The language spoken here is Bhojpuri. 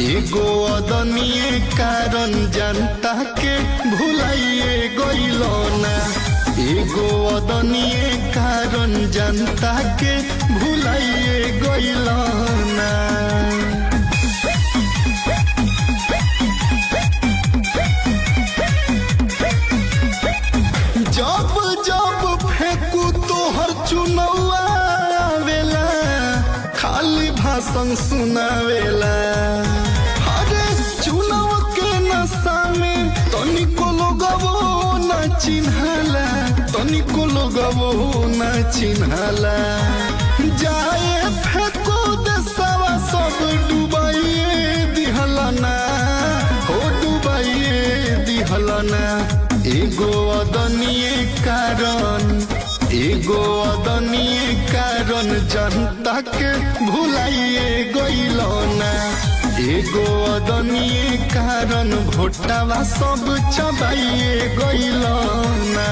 एगो अदनीय कारण जनता के भुलाइए गइलो ना। एगो अदनीय कारण जनता के भुलाइए गइलो ना। जब जब फेंकू तोहर चुनौआ आवेला, खाली भाषण सुनावेला। अरे चुनाव के नशा में तनिको लोगवो न चिन्हाला, तनिको लोगवो न चिन्हाला। जाए फेंको देशवा सब डुबाइए दिहलना, हो डुबाइए दिहलना। एगो अदनीय कारण, एगो अदनीय कारण जनता के भुलाइए गइलो ना। एगो अदनीय कारण भोटवा सब चबाइए गइलो ना।